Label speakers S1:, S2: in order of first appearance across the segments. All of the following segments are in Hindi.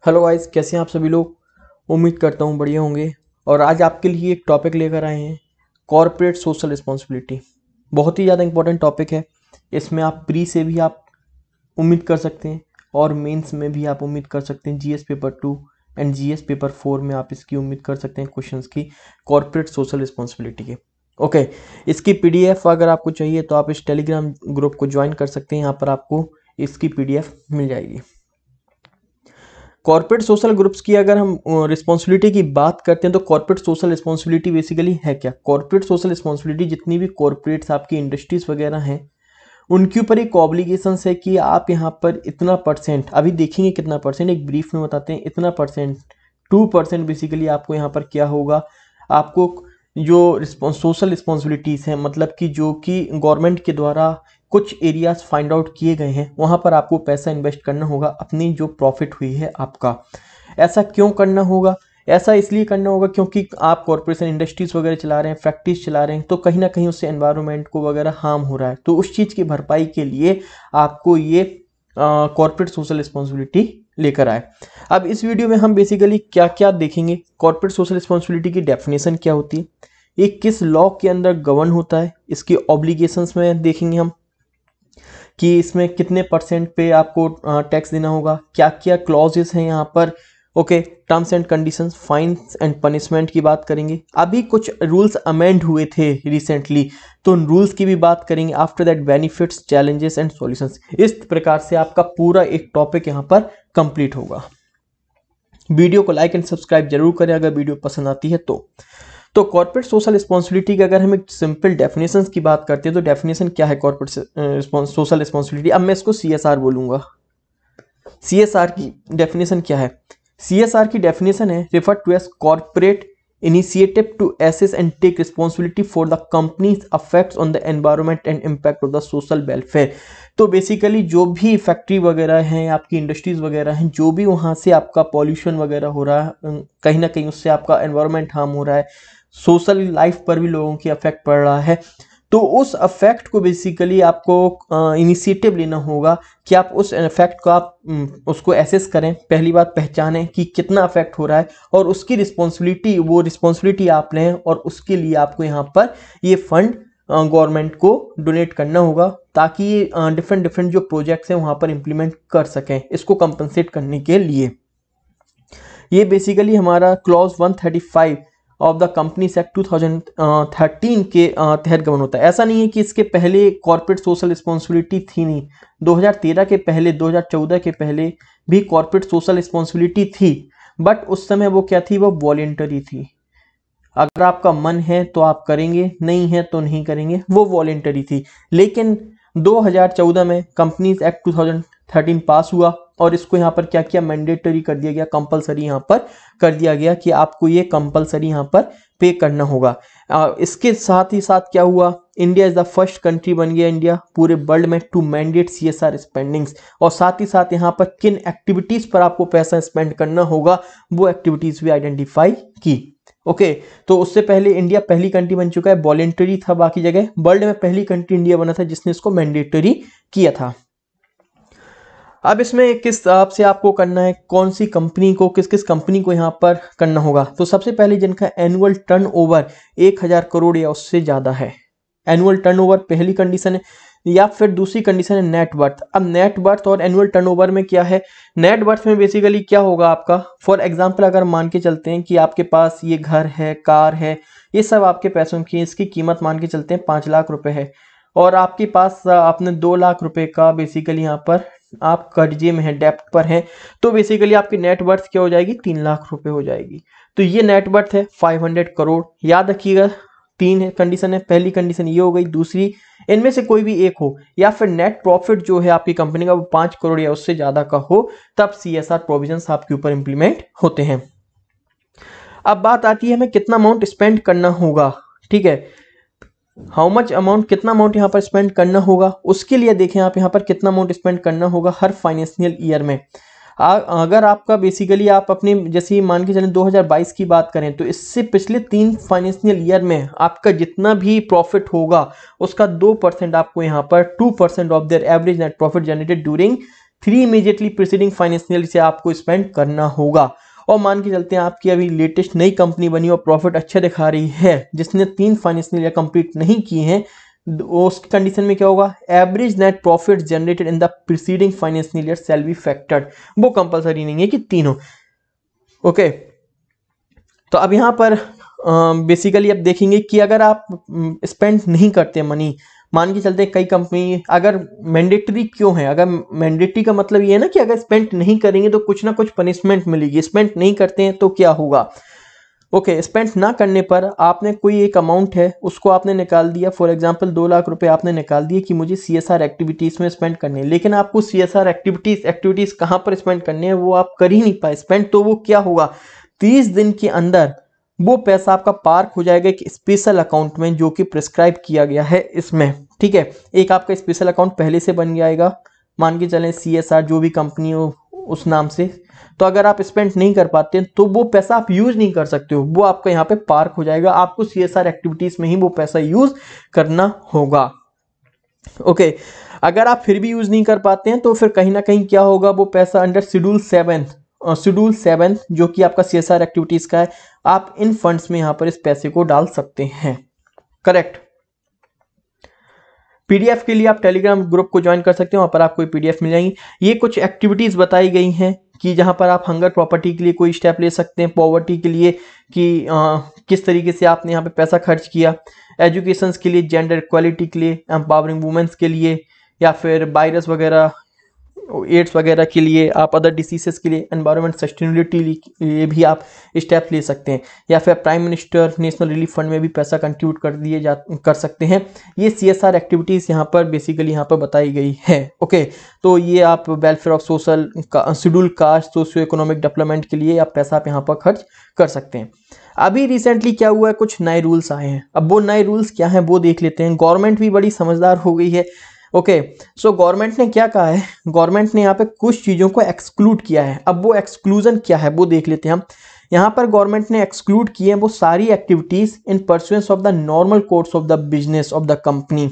S1: हेलो गाइस, कैसे हैं आप सभी लोग। उम्मीद करता हूँ बढ़िया होंगे। और आज आपके लिए एक टॉपिक लेकर आए हैं, कॉर्पोरेट सोशल रिस्पॉन्सिबिलिटी। बहुत ही ज़्यादा इंपॉर्टेंट टॉपिक है। इसमें आप प्री से भी आप उम्मीद कर सकते हैं और मेंस में भी आप उम्मीद कर सकते हैं। GS paper 2 and GS paper 4 में आप इसकी उम्मीद कर सकते हैं क्वेश्चंस की, कॉर्पोरेट सोशल रिस्पॉन्सिबिलिटी के। ओके, इसकी पीडीएफ अगर आपको चाहिए तो आप इस टेलीग्राम ग्रुप को ज्वाइन कर सकते हैं। यहाँ पर आपको इसकी पीडीएफ मिल जाएगी। कॉर्पोरेट सोशल ग्रुप्स की अगर हम रिस्पॉन्सिबिलिटी की बात करते हैं तो कॉर्पोरेट सोशल रिस्पॉन्सिबिलिटी बेसिकली है क्या। कॉर्पोरेट सोशल रिस्पॉन्सिबिलिटी जितनी भी कॉर्पोरेट्स आपकी इंडस्ट्रीज वगैरह हैं उनके ऊपर एक ऑब्लिगेशन है कि आप यहाँ पर इतना परसेंट, अभी देखेंगे कितना परसेंट, एक ब्रीफ में बताते हैं। इतना परसेंट 2% बेसिकली आपको यहाँ पर क्या होगा, आपको जो सोशल रिस्पॉन्सिबिलिटीज़ हैं, मतलब कि जो कि गवर्नमेंट के द्वारा कुछ एरियाज फाइंड आउट किए गए हैं वहाँ पर आपको पैसा इन्वेस्ट करना होगा, अपनी जो प्रॉफिट हुई है आपका। ऐसा क्यों करना होगा? ऐसा इसलिए करना होगा क्योंकि आप कॉर्पोरेशन इंडस्ट्रीज वगैरह चला रहे हैं, फैक्ट्रीज चला रहे हैं, तो कहीं ना कहीं उससे एनवायरनमेंट को वगैरह हार्म हो रहा है। तो उस चीज़ की भरपाई के लिए आपको ये कॉर्पोरेट सोशल रिस्पॉन्सिबिलिटी लेकर आए। अब इस वीडियो में हम बेसिकली क्या क्या देखेंगे, कॉर्पोरेट सोशल रिस्पॉन्सिबिलिटी की डेफिनेशन क्या होती है, ये किस लॉ के अंदर गवर्न होता है, इसकी ऑब्लिगेशंस में देखेंगे हम कि इसमें कितने परसेंट पे आपको टैक्स देना होगा, क्या क्या क्लॉजेस हैं यहाँ पर। Okay, terms and conditions, fines and punishment की बात करेंगे। अभी कुछ रूल्स अमेंड हुए थे रिसेंटली, तो उन रूल्स की भी बात करेंगे। After that benefits, challenges and solutions. इस प्रकार से आपका पूरा एक टॉपिक यहाँ पर कंप्लीट होगा। वीडियो को लाइक एंड सब्सक्राइब जरूर करें अगर वीडियो पसंद आती है तो कॉर्पोरेट सोशल रिस्पॉन्सिबिलिटी की अगर हम एक सिंपल डेफिनेशन की बात करते हैं तो डेफिनेशन क्या है कॉर्पोरेट सोशल रिस्पॉन्सिबिलिटी। अब मैं इसको सीएसआर बोलूंगा। सीएसआर की डेफिनेशन क्या है? सीएसआर की डेफिनेशन है refer to as corporate initiative to assess and take responsibility for the companies affects on the environment and impact of the social welfare. तो बेसिकली जो भी फैक्ट्री वगैरह हैं, आपकी इंडस्ट्रीज वगैरह हैं, जो भी वहाँ से आपका पॉल्यूशन वगैरह हो रहा है, कहीं ना कहीं उससे आपका एनवायरनमेंट हार्म हो रहा है, सोशल लाइफ पर भी लोगों की अफेक्ट पड़ रहा है, तो उस अफेक्ट को बेसिकली आपको इनिशिएटिव लेना होगा कि आप उस अफेक्ट को आप उसको एसेस करें। पहली बात पहचानें कि कितना अफेक्ट हो रहा है और उसकी रिस्पॉन्सिबिलिटी आप लें, और उसके लिए आपको यहाँ पर ये फंड गवर्नमेंट को डोनेट करना होगा ताकि ये डिफरेंट जो प्रोजेक्ट्स हैं वहाँ पर इम्प्लीमेंट कर सकें इसको कंपनसेट करने के लिए। ये बेसिकली हमारा clause 135 of the companies act 2013 के तहत गवर्न होता है। ऐसा नहीं है कि इसके पहले कॉर्पोरेट सोशल रिस्पॉन्सिबिलिटी थी नहीं, 2013 के पहले, 2014 के पहले भी कॉर्पोरेट सोशल रिस्पॉन्सिबिलिटी थी, बट उस समय वो क्या थी, वो वॉलेंटरी थी। अगर आपका मन है तो आप करेंगे, नहीं है तो नहीं करेंगे, वो वॉलेंटरी थी। लेकिन 2014 में कंपनीज एक्ट 2013 पास हुआ और इसको यहाँ पर क्या किया, मैंडेटरी कर दिया गया, कंपलसरी यहाँ पर कर दिया गया कि आपको ये कंपलसरी यहाँ पर पे करना होगा। इसके साथ ही साथ क्या हुआ, India is the first country बन गया, इंडिया पूरे वर्ल्ड में टू मैंडेट सीएसआर स्पेंडिंग्स। और साथ ही साथ यहाँ पर किन एक्टिविटीज पर आपको पैसा स्पेंड करना होगा वो एक्टिविटीज भी आइडेंटिफाई की। ओके, तो उससे पहले इंडिया पहली कंट्री बन चुका है, वॉलेंटरी था बाकी जगह, वर्ल्ड में पहली कंट्री इंडिया बना था जिसने इसको मैंडेटरी किया था। अब इसमें किस हिसाब से आपको करना है, कौन सी कंपनी को, किस किस कंपनी को यहाँ पर करना होगा। तो सबसे पहले जिनका एनुअल टर्नओवर 1000 करोड़ या उससे ज़्यादा है, एनुअल टर्नओवर पहली कंडीशन है। या फिर दूसरी कंडीशन है नेटवर्थ। अब नेटवर्थ और एनुअल टर्नओवर में क्या है, नेटवर्थ में बेसिकली क्या होगा आपका, फॉर एग्जांपल अगर मान के चलते हैं कि आपके पास ये घर है, कार है, ये सब आपके पैसों की, इसकी कीमत मान के चलते हैं 5 लाख रुपए है, और आपके पास आपने 2 लाख रुपए का बेसिकली यहाँ पर आप कर्जे में है, डेप्ट पर है, तो बेसिकली आपकी नेटवर्थ क्या हो जाएगी, 3 लाख रुपए हो जाएगी। तो ये नेटवर्थ है 500 करोड़। याद रखिएगा 3 कंडीशन है, पहली कंडीशन ये हो गई, दूसरी इनमें से कोई भी एक हो, या फिर नेट प्रॉफिट जो है आपकी कंपनी का वो 5 करोड़ या उससे ज्यादा का हो, तब सीएसआर प्रोविजंस आपके ऊपर इंप्लीमेंट होते हैं। अब बात आती है हमें कितना अमाउंट स्पेंड करना होगा, ठीक है, हाउ मच अमाउंट, कितना अमाउंट यहाँ पर स्पेंड करना होगा। उसके लिए देखें आप यहाँ पर कितना अमाउंट स्पेंड करना होगा हर फाइनेंशियल ईयर में। अगर आपका बेसिकली आप अपने जैसे मान के चलें 2022 की बात करें तो इससे पिछले 3 फाइनेंशियल ईयर में आपका जितना भी प्रॉफिट होगा उसका 2% आपको यहाँ पर 2% of their average net profit generated during 3 immediately preceding financial से आपको स्पेंड करना होगा। और मान के चलते हैं आपकी अभी लेटेस्ट नई कंपनी बनी और प्रॉफिट अच्छा दिखा रही है, जिसने 3 फाइनेंशियल ईयर कंप्लीट नहीं किए हैं, उस कंडीशन में क्या होगा, average net profit generated in the preceding financial year shall be factored. वो कंपलसरी नहीं है कि तीनों। ओके, तो अब यहाँ पर बेसिकली अब देखेंगे कि अगर आप स्पेंड नहीं करते मनी, मान के चलते कई कंपनी, अगर मैंडेटरी क्यों है, अगर मैंडेटरी का मतलब ये है ना कि अगर स्पेंड नहीं करेंगे तो कुछ ना कुछ पनिशमेंट मिलेगी, स्पेंड नहीं करते हैं तो क्या होगा। ओके, स्पेंड ना करने पर आपने कोई एक अमाउंट है उसको आपने निकाल दिया, फॉर एग्जांपल 2 लाख रुपए आपने निकाल दिए कि मुझे सीएसआर एक्टिविटीज़ में स्पेंड करने हैं, लेकिन आपको सीएसआर एक्टिविटीज़ कहाँ पर स्पेंड करने हैं वो आप कर ही नहीं पाए स्पेंड, तो वो क्या होगा, 30 दिन के अंदर वो पैसा आपका पार्क हो जाएगा एक स्पेशल अकाउंट में जो कि प्रिस्क्राइब किया गया है इसमें। ठीक है, एक आपका स्पेशल अकाउंट पहले से बन जाएगा, मान के चलें सीएसआर जो भी कंपनी हो उस नाम से। तो अगर आप स्पेंड नहीं कर पाते हैं तो वो पैसा आप यूज नहीं कर सकते हो, वो आपका यहाँ पे पार्क हो जाएगा, आपको सीएसआर एक्टिविटीज में ही वो पैसा यूज करना होगा। ओके, अगर आप फिर भी यूज नहीं कर पाते हैं तो फिर कहीं ना कहीं क्या होगा, वो पैसा अंडर शेड्यूल 7 जो कि आपका सीएसआर एक्टिविटीज का है, आप इन फंड्स में यहाँ पर इस पैसे को डाल सकते हैं। करेक्ट। पीडीएफ के लिए आप टेलीग्राम ग्रुप को ज्वाइन कर सकते हो, वहाँ पर आपको पीडीएफ मिल जाएंगी। ये कुछ एक्टिविटीज़ बताई गई हैं कि जहाँ पर आप हंगर प्रॉपर्टी के लिए कोई स्टेप ले सकते हैं, पॉवर्टी के लिए कि किस तरीके से आपने यहाँ पे पैसा खर्च किया, एजुकेशन के लिए, जेंडर इक्वालिटी के लिए, एम्पावरिंग वुमेन्स के लिए, या फिर वायरस वगैरह, एड्स वगैरह के लिए, आप अदर डिसीजेस के लिए, एनवायरनमेंट सस्टेनेबिलिटी के लिए भी आप स्टेप ले सकते हैं, या फिर prime minister national relief fund में भी पैसा कंट्रीब्यूट कर सकते हैं। ये सीएसआर एक्टिविटीज़ यहाँ पर बेसिकली यहाँ पर बताई गई है। ओके, तो ये आप welfare of social schedule caste socio economic development के लिए आप पैसा आप यहाँ पर खर्च कर सकते हैं। अभी रिसेंटली क्या हुआ है, कुछ नए रूल्स आए हैं। अब वो नए रूल्स क्या हैं वो देख लेते हैं। गवर्नमेंट भी बड़ी समझदार हो गई है। ओके, सो गवर्नमेंट ने क्या कहा है, गवर्नमेंट ने यहाँ पे कुछ चीज़ों को एक्सक्लूड किया है। अब वो एक्सक्लूजन क्या है वो देख लेते हैं हम। यहाँ पर गवर्नमेंट ने एक्सक्लूड किए हैं वो सारी activities in pursuance of the normal course of the business of the company.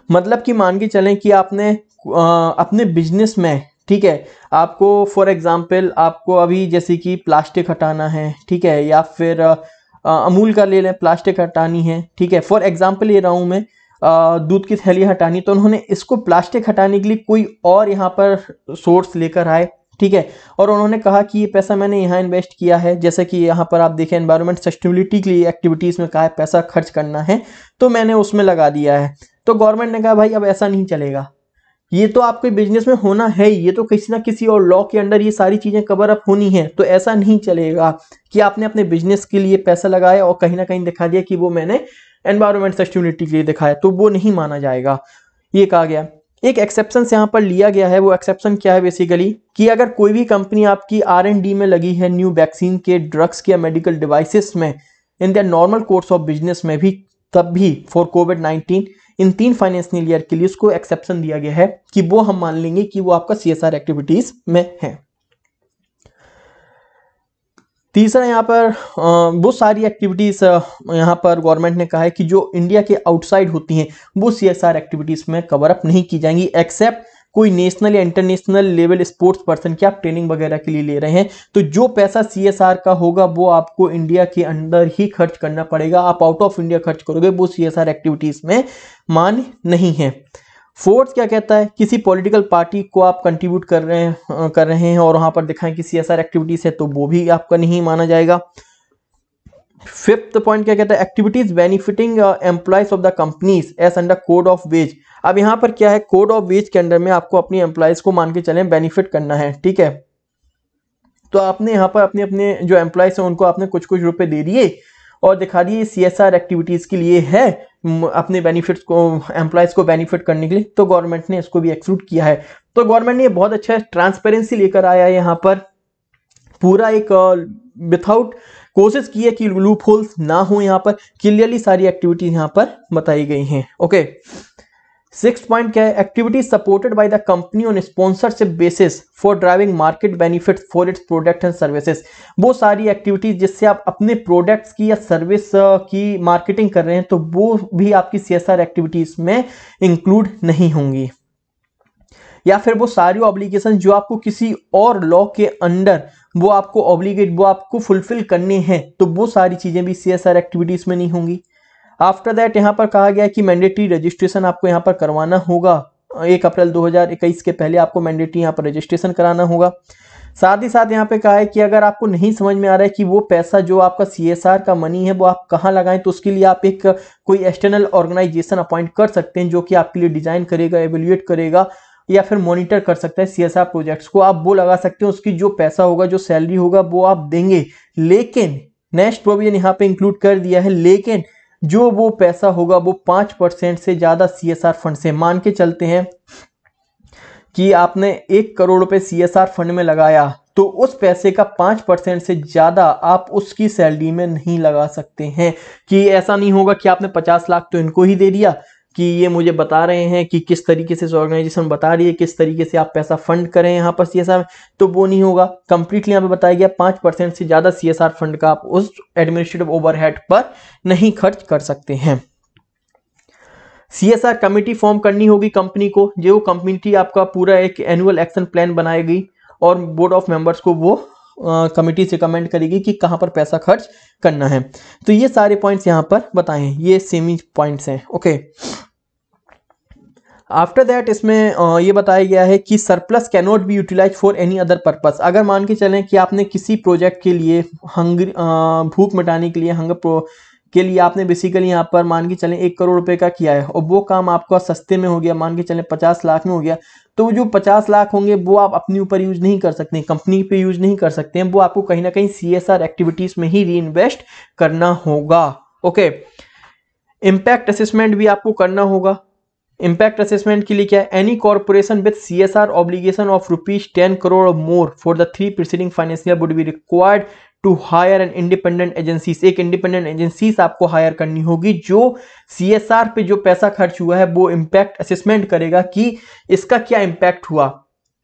S1: मतलब कि मान के चलें कि आपने अपने बिजनेस में, ठीक है, आपको फॉर एग्जांपल आपको अभी जैसे कि प्लास्टिक हटाना है, ठीक है, या फिर अमूल का ले लें, प्लास्टिक हटानी है, ठीक है, फॉर एग्जांपल ले रहा हूँ मैं, दूध की थैली हटानी, तो उन्होंने इसको प्लास्टिक हटाने के लिए कोई और यहाँ पर सोर्स लेकर आए, ठीक है, और उन्होंने कहा कि ये पैसा मैंने यहाँ इन्वेस्ट किया है। जैसे कि यहाँ पर आप देखें एनवायरनमेंट सस्टेनेबिलिटी के लिए एक्टिविटीज़ में कहा है पैसा खर्च करना है, तो मैंने उसमें लगा दिया है। तो गवर्नमेंट ने कहा भाई अब ऐसा नहीं चलेगा, ये तो आपके बिजनेस में होना है ही, ये तो किसी ना किसी और लॉ के अंडर ये सारी चीज़ें कवर अप होनी है। तो ऐसा नहीं चलेगा कि आपने अपने बिजनेस के लिए पैसा लगाया और कहीं ना कहीं दिखा दिया कि वो मैंने एनवायरनमेंट सस्टेनेबिलिटी के लिए दिखाया, तो वो नहीं माना जाएगा, ये कहा गया। एक एक्सेप्शन यहाँ पर लिया गया है। वो एक्सेप्शन क्या है बेसिकली, कि अगर कोई भी कंपनी आपकी R&D में लगी है न्यू वैक्सीन के, ड्रग्स के या मेडिकल डिवाइसेस में in the normal course of business में भी, तब भी for covid in 3 financial year के लिए उसको एक्सेप्शन दिया गया है कि वो हम मान लेंगे कि वो आपका CSR एक्टिविटीज में है। तीसरा यहाँ पर वो सारी एक्टिविटीज़ यहाँ पर गवर्नमेंट ने कहा है कि जो इंडिया के आउटसाइड होती हैं वो CSR एक्टिविटीज़ में कवर अप नहीं की जाएंगी, एक्सेप्ट कोई नेशनल या इंटरनेशनल लेवल स्पोर्ट्स पर्सन की आप ट्रेनिंग वगैरह के लिए ले रहे हैं। तो जो पैसा CSR का होगा वो आपको इंडिया के अंदर ही खर्च करना पड़ेगा, आप आउट ऑफ इंडिया खर्च करोगे वो CSR एक्टिविटीज़ में मान्य नहीं है। फोर्थ क्या कहता है, किसी पॉलिटिकल पार्टी को आप कंट्रीब्यूट कर रहे हैं और वहां पर दिखाएं कि CSR एक्टिविटीज है तो वो भी आपका नहीं माना जाएगा। फिफ्थ पॉइंट क्या कहता है, activities benefiting employees of the companies as under code of wage. अब यहाँ पर क्या है, कोड ऑफ वेज के अंडर में आपको अपनी एम्प्लॉयज को मान के चलें बेनिफिट करना है, ठीक है, तो आपने यहाँ पर अपने जो एम्प्लॉयज हैं उनको आपने कुछ कुछ रुपए दे दिए और दिखा दिए CSR एक्टिविटीज के लिए है, अपने बेनिफिट्स को, एम्प्लॉयज को बेनिफिट करने के लिए, तो गवर्नमेंट ने इसको भी एक्सक्लूड किया है। तो गवर्नमेंट ने बहुत अच्छा ट्रांसपेरेंसी लेकर आया है, यहाँ पर पूरा एक विथआउट कोशिश की है कि लूप होल्स ना हो, यहाँ पर क्लियरली सारी एक्टिविटीज यहाँ पर बताई गई हैं। ओके, 6th पॉइंट क्या है, activity supported by the company on sponsorship basis for driving market benefit for its product and services. वो सारी एक्टिविटीज जिससे आप अपने प्रोडक्ट्स की या सर्विस की मार्केटिंग कर रहे हैं तो वो भी आपकी CSR एक्टिविटीज में इंक्लूड नहीं होंगी। या फिर वो सारी ऑब्लिगेशन जो आपको किसी और लॉ के अंडर वो आपको फुलफिल करने हैं, तो वो सारी चीजें भी CSR एक्टिविटीज में नहीं होंगी। आफ्टर दैट यहाँ पर कहा गया है कि मैंडेटरी रजिस्ट्रेशन आपको यहाँ पर करवाना होगा। 1 अप्रैल 2021 के पहले आपको मैंडेटरी यहाँ पर रजिस्ट्रेशन कराना होगा। साथ ही साथ यहाँ पे कहा है कि अगर आपको नहीं समझ में आ रहा है कि वो पैसा जो आपका CSR का मनी है वो आप कहाँ लगाएं, तो उसके लिए आप एक कोई एक्सटर्नल ऑर्गेनाइजेशन अपॉइंट कर सकते हैं जो कि आपके लिए डिजाइन करेगा, एवेल्युएट करेगा या फिर मॉनिटर कर सकता है CSR प्रोजेक्ट्स को। आप वो लगा सकते हैं, उसकी जो पैसा होगा, जो सैलरी होगा वो आप देंगे, लेकिन नेक्स्ट प्रोविजन यहाँ पे इंक्लूड कर दिया है, लेकिन जो वो पैसा होगा वो 5% से ज्यादा CSR फंड से, मान के चलते हैं कि आपने 1 करोड़ रुपए CSR फंड में लगाया, तो उस पैसे का 5% से ज्यादा आप उसकी सैलरी में नहीं लगा सकते हैं। कि ऐसा नहीं होगा कि आपने 50 लाख तो इनको ही दे दिया कि ये मुझे बता रहे हैं कि किस तरीके से ऑर्गेनाइजेशन बता रही है किस तरीके से आप पैसा फंड करें यहाँ पर CSR, तो वो नहीं होगा। कंप्लीटली यहाँ पे बताया गया 5% से ज्यादा CSR फंड का आप उस एडमिनिस्ट्रेटिव ओवरहेड पर नहीं खर्च कर सकते हैं। CSR कमेटी फॉर्म करनी होगी कंपनी को, जो कमेटी आपका पूरा एक एनुअल एक्शन प्लान बनाएगी और बोर्ड ऑफ मेंबर्स को वो कमेटी से कमेंट करेगी कि कहां पर पैसा खर्च करना है। तो ये सारे पॉइंट्स यहां पर बताए हैं, ये सेमी पॉइंट्स हैं। ओके, आफ्टर दैट इसमें ये बताया गया है कि surplus cannot be utilize for any other purpose. अगर मान के चलें कि आपने किसी प्रोजेक्ट के लिए भूख मिटाने के लिए के लिए आपने बेसिकली यहाँ पर मान के चलें 1 करोड़ रुपए का किया है और वो काम आपका सस्ते में हो गया, मान के चलें 50 लाख में हो गया, तो जो 50 लाख होंगे वो आप अपने ऊपर यूज नहीं कर सकते, कंपनी पे यूज नहीं कर सकते हैं, वो आपको कहीं ना कहीं CSR एक्टिविटीज में ही री इन्वेस्ट करना होगा। ओके, इम्पैक्ट असेसमेंट भी आपको करना होगा। इम्पैक्ट असेसमेंट के लिए क्या है, any corporation with CSR obligation of ₹10 crore or more for the 3 preceding financial would be required to hire an independent agencies. एक इंडिपेंडेंट एजेंसीज आपको हायर करनी होगी जो CSR पे जो पैसा खर्च हुआ है वो इम्पैक्ट असेसमेंट करेगा कि इसका क्या इम्पैक्ट हुआ,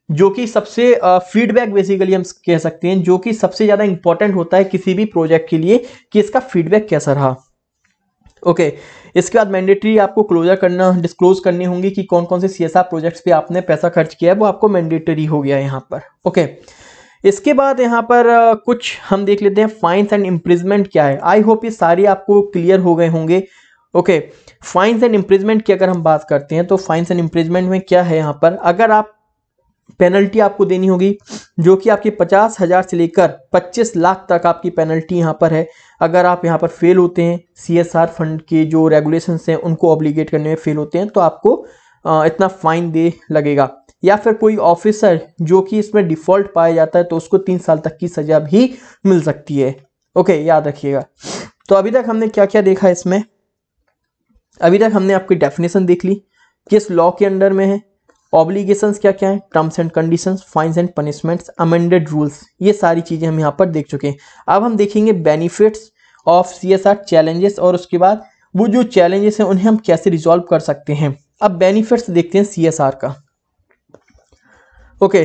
S1: जो कि सबसे फीडबैक बेसिकली हम कह सकते हैं, जो कि सबसे ज्यादा इंपॉर्टेंट होता है किसी भी प्रोजेक्ट के लिए कि इसका फीडबैक कैसा रहा। ओके, इसके बाद मैंडेटरी आपको डिस्क्लोज करनी होंगी कि कौन कौन से CSR प्रोजेक्ट्स पे आपने पैसा खर्च किया है, वो आपको मैंडेटरी हो गया यहाँ पर। ओके, इसके बाद यहाँ पर कुछ हम देख लेते हैं फाइन्स एंड इम्प्रिजमेंट क्या है। आई होप ये सारे आपको क्लियर हो गए होंगे। ओके, फाइन्स एंड इम्प्रिजमेंट की अगर हम बात करते हैं तो फाइन्स एंड इम्प्रिजमेंट में क्या है, यहाँ पर अगर आप पेनल्टी आपको देनी होगी जो कि आपकी 50,000 से लेकर 25 लाख तक आपकी पेनल्टी यहाँ पर है। अगर आप यहाँ पर फेल होते हैं, CSR फंड के जो रेगुलेशंस हैं उनको ऑब्लिगेट करने में फेल होते हैं, तो आपको इतना फाइन दे लगेगा। या फिर कोई ऑफिसर जो कि इसमें डिफॉल्ट पाया जाता है तो उसको 3 साल तक की सजा भी मिल सकती है। ओके, याद रखिएगा। तो अभी तक हमने क्या क्या देखा इसमें, अभी तक हमने आपकी डेफिनेशन देख ली, किस लॉ के अंडर में है, ऑब्लिगेशंस क्या क्या है, terms and conditions, fines and punishments, amended rules, ये सारी चीजें हम यहाँ पर देख चुके हैं। अब हम देखेंगे बेनिफिट्स ऑफ CSR, चैलेंजेस, और उसके बाद वो जो चैलेंजेस हैं उन्हें हम कैसे रिजॉल्व कर सकते हैं। अब बेनिफिट्स देखते हैं CSR का। ओके,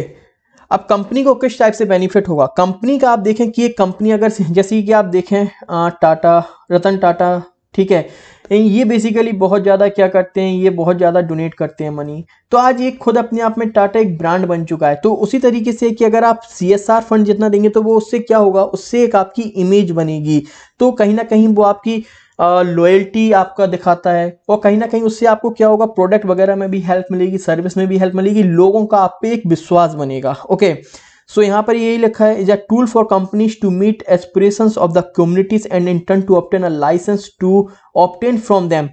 S1: अब कंपनी को किस टाइप से बेनिफिट होगा। कंपनी का आप देखें कि एक कंपनी अगर जैसे कि आप देखें टाटा, रतन टाटा, ठीक है, ये बेसिकली बहुत ज़्यादा क्या करते हैं, ये बहुत ज़्यादा डोनेट करते हैं मनी, तो आज ये खुद अपने आप में टाटा एक ब्रांड बन चुका है। तो उसी तरीके से कि अगर आप CSR फंड जितना देंगे तो वो उससे क्या होगा, उससे एक आपकी इमेज बनेगी, तो कहीं ना कहीं वो आपकी लॉयल्टी आपका दिखाता है, और कहीं ना कहीं उससे आपको क्या होगा, प्रोडक्ट वगैरह में भी हेल्प मिलेगी, सर्विस में भी हेल्प मिलेगी, लोगों का आप पे एक विश्वास बनेगा। ओके, सो यहाँ पर यही लिखा है, is a tool for companies to meet aspirations of the communities and in turn to obtain a license to obtain from them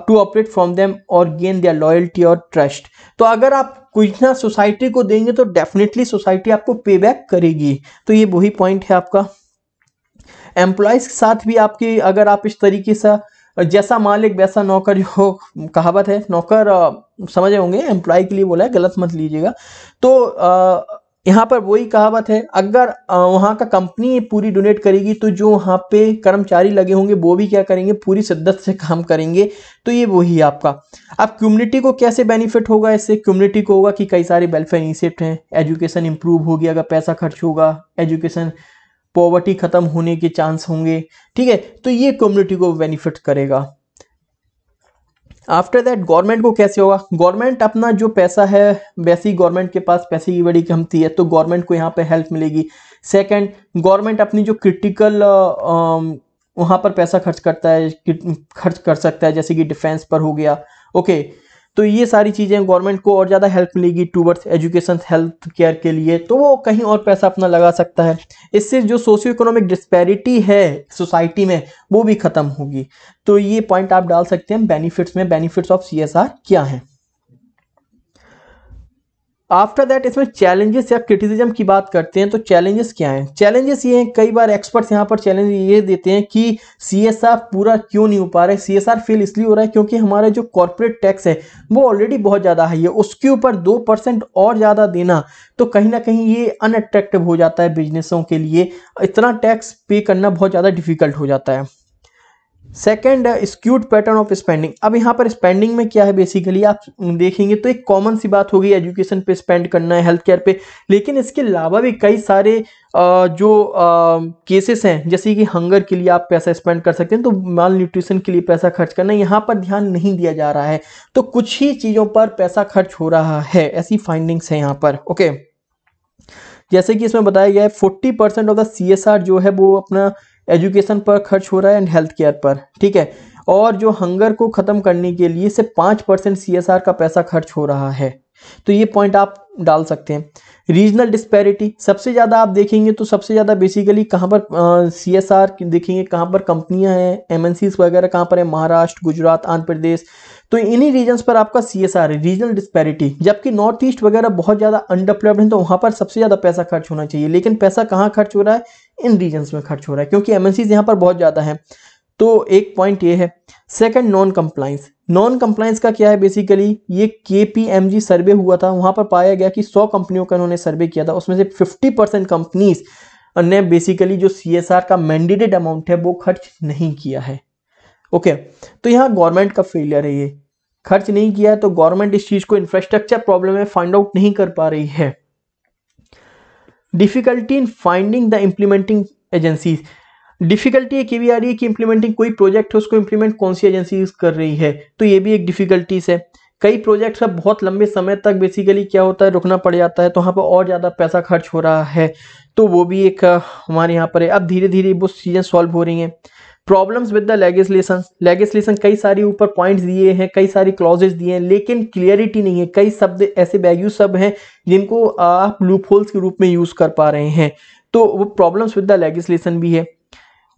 S1: to operate from them और गेन देयर लॉयल्टी और ट्रस्ट। तो अगर आप कुछ ना सोसाइटी को देंगे तो डेफिनेटली सोसाइटी आपको पे बैक करेगी। तो ये वही पॉइंट है आपका। एम्प्लॉयज के साथ भी आपकी, अगर आप इस तरीके से जैसा मालिक वैसा नौकर, जो कहावत है, नौकर समझे होंगे, एम्प्लॉय के लिए बोला है, गलत मत लीजिएगा। तो यहाँ पर वही कहावत है, अगर वहाँ का कंपनी पूरी डोनेट करेगी तो जो वहाँ पे कर्मचारी लगे होंगे वो भी क्या करेंगे, पूरी शिद्दत से काम करेंगे। तो ये वही आपका। अब कम्युनिटी को कैसे बेनिफिट होगा इससे, कम्युनिटी को होगा कि कई सारे वेलफेयर इनिशिएटिव हैं, एजुकेशन इंप्रूव होगी अगर पैसा खर्च होगा, एजुकेशन, पॉवर्टी खत्म होने के चांस होंगे, ठीक है, तो ये कम्युनिटी को बेनिफिट करेगा। आफ्टर दैट गवर्नमेंट को कैसे होगा, गवर्नमेंट अपना जो पैसा है, वैसे ही गवर्नमेंट के पास पैसे की बड़ी कमती है तो गवर्नमेंट को यहाँ पे हेल्प मिलेगी। सेकंड, गवर्नमेंट अपनी जो क्रिटिकल वहाँ पर पैसा खर्च करता है, खर्च कर सकता है, जैसे कि डिफेंस पर हो गया। ओके, तो ये सारी चीज़ें गवर्नमेंट को और ज़्यादा हेल्प मिलेगी टूवर्ड्स एजुकेशन हेल्थ केयर के लिए, तो वो कहीं और पैसा अपना लगा सकता है। इससे जो सोशियो इकोनॉमिक डिस्पैरिटी है सोसाइटी में वो भी खत्म होगी। तो ये पॉइंट आप डाल सकते हैं बेनिफिट्स में, बेनिफिट्स ऑफ सीएसआर क्या है। आफ्टर दैट इसमें चैलेंजेस या क्रिटिसिज्म की बात करते हैं, तो चैलेंजेस क्या हैं। चैलेंजेस ये हैं, कई बार एक्सपर्ट्स यहाँ पर चैलेंज ये देते हैं कि सीएसआर पूरा क्यों नहीं हो पा रहा है। सीएसआर फेल इसलिए हो रहा है क्योंकि हमारा जो कॉर्पोरेट टैक्स है वो ऑलरेडी बहुत ज़्यादा हाई है, उसके ऊपर 2% और ज़्यादा देना तो कहीं ना कहीं ये अनअट्रैक्टिव हो जाता है बिजनेसों के लिए, इतना टैक्स पे करना बहुत ज़्यादा डिफिकल्ट हो जाता है। Second, skewed pattern of spending. अब यहाँ पर स्पेंडिंग में क्या है, बेसिकली आप देखेंगे तो एक कॉमन सी बात होगी, एजुकेशन पे स्पेंड करना है, हेल्थ केयर पे, लेकिन इसके अलावा भी कई सारे जो केसेस हैं, जैसे कि हंगर के लिए आप पैसा स्पेंड कर सकते हैं, तो माल न्यूट्रिशन के लिए पैसा खर्च करना, यहाँ पर ध्यान नहीं दिया जा रहा है, तो कुछ ही चीज़ों पर पैसा खर्च हो रहा है, ऐसी फाइंडिंग्स है यहाँ पर। ओके, जैसे कि इसमें बताया गया है 40% ऑफ द सीएसआर जो है वो अपना एजुकेशन पर खर्च हो रहा है एंड हेल्थ केयर पर, ठीक है। और जो हंगर को ख़त्म करने के लिए सिर्फ 5% सीएसआर का पैसा खर्च हो रहा है, तो ये पॉइंट आप डाल सकते हैं। रीजनल डिस्पैरिटी, सबसे ज़्यादा आप देखेंगे तो सबसे ज़्यादा बेसिकली कहाँ पर सीएसआर देखेंगे, कहाँ पर कंपनियां हैं, एमएनसीज वगैरह कहाँ पर है, महाराष्ट्र, गुजरात, आंध्र प्रदेश, तो इन्हीं रीजन्स पर आपका सीएसआर है, रीजनल डिस्पैरिटी। जबकि नॉर्थ ईस्ट वगैरह बहुत ज़्यादा अनडेवलप्ड है, तो वहाँ पर सबसे ज़्यादा पैसा खर्च होना चाहिए, लेकिन पैसा कहाँ खर्च हो रहा है, इन रीजन्स में खर्च हो रहा है, क्योंकि एमएनसीज यहाँ पर बहुत ज़्यादा है। तो एक पॉइंट ये है। Second, non compliance. Non compliance का क्या है, बेसिकली ये केपीएमजी सर्वे हुआ था, वहां पर पाया गया कि 100 कंपनियों का उन्होंने सर्वे किया था, उसमें से 50% कंपनीज ने बेसिकली जो सीएसआर का मैंडेटेड अमाउंट है वो खर्च नहीं किया है। ओके, तो यहाँ गवर्नमेंट का फेलियर है, ये खर्च नहीं किया है, तो गवर्नमेंट इस चीज को इंफ्रास्ट्रक्चर प्रॉब्लम है फाइंड आउट नहीं कर पा रही है। Difficulty in finding the implementing agencies. Difficulty एक ये भी आ रही है कि इंप्लीमेंटिंग कोई प्रोजेक्ट है उसको इंप्लीमेंट कौन सी एजेंसी कर रही है, तो ये भी एक डिफिकल्टीज है। कई प्रोजेक्ट्स अब बहुत लंबे समय तक बेसिकली क्या होता है, रुकना पड़ जाता है, तो वहाँ पर और ज़्यादा पैसा खर्च हो रहा है, तो वो भी एक हमारे यहाँ पर है। अब धीरे धीरे वो चीज़ें सॉल्व हो रही हैं। Problems with the legislation. Legislation कई सारी ऊपर पॉइंट्स दिए हैं, कई सारी क्लॉजेस दिए हैं, लेकिन क्लियरिटी नहीं है, कई शब्द ऐसे वैल्यू सब हैं जिनको आप लूप होल्स के रूप में यूज़ कर पा रहे हैं, तो वो प्रॉब्लम्स विद द लेजिस्लेशन भी है।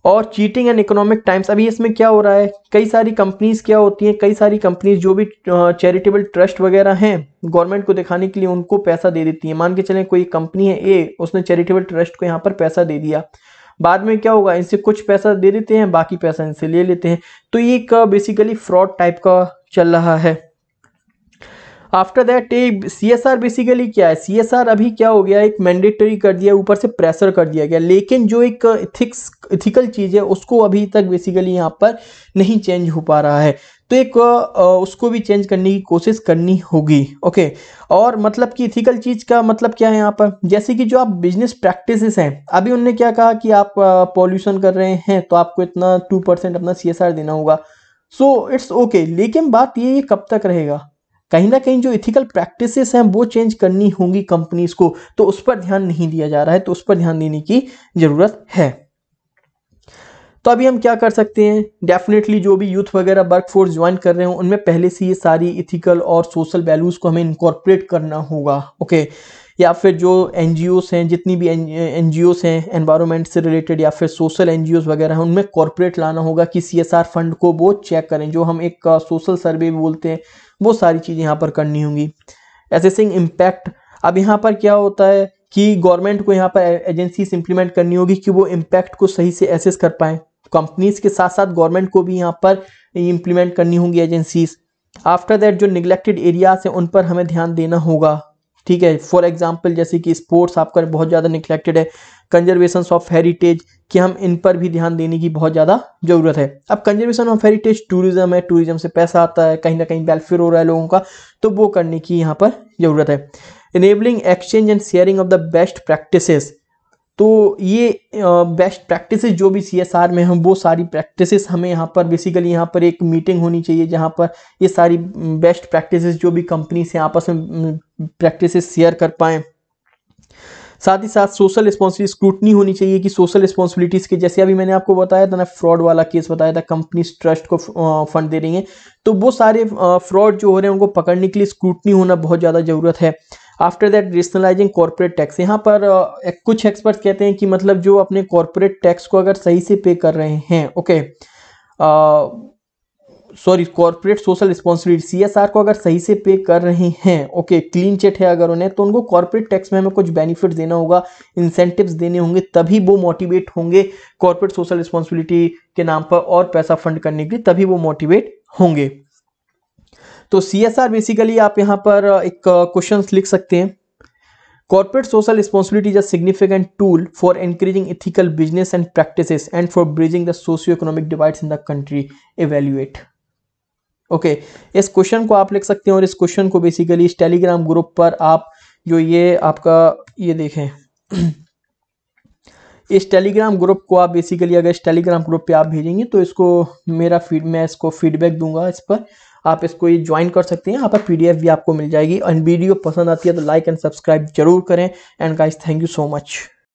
S1: और चीटिंग एंड इकोनॉमिक टाइम्स। अभी इसमें क्या हो रहा है, कई सारी कंपनीज क्या होती हैं, कई सारी कंपनीज जो भी चैरिटेबल ट्रस्ट वगैरह हैं गवर्नमेंट को दिखाने के लिए उनको पैसा दे देती है। मान के चलें कोई कंपनी है ए, उसने चैरिटेबल ट्रस्ट को यहाँ पर पैसा दे दिया, बाद में क्या होगा, इनसे कुछ पैसा दे देते हैं, बाकी पैसा इनसे ले लेते हैं, तो ये एक बेसिकली फ्रॉड टाइप का चल रहा है। आफ्टर दैट सीएसआर बेसिकली क्या है, सीएसआर अभी क्या हो गया, एक मैंडेटरी कर दिया, ऊपर से प्रेशर कर दिया गया, लेकिन जो एक इथिकल चीज़ है उसको अभी तक बेसिकली यहाँ पर नहीं चेंज हो पा रहा है, तो एक उसको भी चेंज करने की कोशिश करनी होगी। ओके, और मतलब कि इथिकल चीज़ का मतलब क्या है यहाँ पर, जैसे कि जो आप बिजनेस प्रैक्टिसेस हैं, अभी उन्होंने क्या कहा कि आप पॉल्यूशन कर रहे हैं तो आपको इतना 2% अपना सीएसआर देना होगा, सो इट्स ओके, लेकिन बात ये कब तक रहेगा, कहीं ना कहीं जो इथिकल प्रैक्टिसेस हैं वो चेंज करनी होंगी कंपनीज को, तो उस पर ध्यान नहीं दिया जा रहा है, तो उस पर ध्यान देने की जरूरत है। तो अभी हम क्या कर सकते हैं, डेफिनेटली जो भी यूथ वगैरह वर्कफोर्स ज्वाइन कर रहे हो उनमें पहले से ये सारी इथिकल और सोशल वैल्यूज़ को हमें इनकॉर्पोरेट करना होगा। ओके, या फिर जो एनजीओस हैं, जितनी भी एनजीओस हैं एनवायरनमेंट से रिलेटेड या फिर सोशल एनजीओस वगैरह हैं, उनमें कॉर्पोरेट लाना होगा कि सीएसआर फंड को वो चेक करें, जो हम एक सोशल सर्वे बोलते हैं, वो सारी चीज़ें यहाँ पर करनी होंगी। Assessing impact. अब यहाँ पर क्या होता है कि गवर्नमेंट को यहाँ पर एजेंसीज इंप्लीमेंट करनी होगी कि वो इम्पैक्ट को सही से एसेस कर पाएँ, कंपनीज के साथ साथ गवर्नमेंट को भी यहाँ पर इंप्लीमेंट करनी होंगी एजेंसीज। आफ्टर दैट जो निगलेक्टेड एरियाज हैं उन पर हमें ध्यान देना होगा, ठीक है। फॉर एग्जांपल जैसे कि स्पोर्ट्स आपका बहुत ज़्यादा निगलेक्टेड है, कंजर्वेशन ऑफ हेरिटेज, कि हम इन पर भी ध्यान देने की बहुत ज़्यादा ज़रूरत है। अब कंजर्वेशन ऑफ हेरिटेज टूरिज्म है, टूरिज्म से पैसा आता है, कहीं ना कहीं वेलफेयर हो रहा है लोगों का, तो वो करने की यहाँ पर ज़रूरत है। Enabling exchange and sharing of the best practices. तो ये बेस्ट प्रैक्टिसेस जो भी CSR में हम, वो सारी प्रैक्टिसेस हमें यहाँ पर बेसिकली यहाँ पर एक मीटिंग होनी चाहिए जहाँ पर ये सारी बेस्ट प्रैक्टिसेस जो भी कंपनीज हैं आपस में प्रैक्टिसेस शेयर कर पाएँ। साथ ही साथ सोशल रिस्पॉन्सिबिलिटी स्क्रूटनी होनी चाहिए कि सोशल रिस्पॉन्सिबिलिटीज़ के, जैसे अभी मैंने आपको बताया था ना, फ्रॉड वाला केस बताया था, कंपनीज ट्रस्ट को फंड दे रही हैं, तो वो सारे फ्रॉड जो हो रहे हैं उनको पकड़ने के लिए स्क्रूटनी होना बहुत ज़्यादा ज़रूरत है। After that rationalising corporate tax, यहाँ पर कुछ एक्सपर्ट्स कहते हैं कि मतलब जो अपने कॉर्पोरेट टैक्स को अगर सही से पे कर रहे हैं, okay, sorry, corporate social responsibility CSR को अगर सही से पे कर रहे हैं, ओके, क्लीन चिट है अगर उन्हें, तो उनको कॉर्पोरेट टैक्स में हमें कुछ बेनिफिट देना होगा, इंसेंटिव्स देने होंगे, तभी वो मोटिवेट होंगे कॉर्पोरेट सोशल रिस्पॉन्सिबिलिटी के नाम पर और पैसा फंड करने के लिए, तभी वो मोटिवेट होंगे। तो CSR बेसिकली आप यहाँ पर एक क्वेश्चन लिख सकते हैं, corporate social responsibility is a significant tool for encouraging ethical business and practices and for bridging the socio economic divides in the country, evaluate. Okay, इस क्वेश्चन को आप लिख सकते हैं और इस क्वेश्चन को बेसिकली इस टेलीग्राम ग्रुप पर आप, जो ये आपका, ये देखें इस टेलीग्राम ग्रुप को आप बेसिकली अगर इस टेलीग्राम ग्रुप पे आप भेजेंगे तो इसको मैं इसको फीडबैक दूंगा इस पर, आप इसको ये ज्वाइन कर सकते हैं। यहाँ पर PDF भी आपको मिल जाएगी। और वीडियो पसंद आती है तो लाइक एंड सब्सक्राइब जरूर करें। And guys, thank you so much.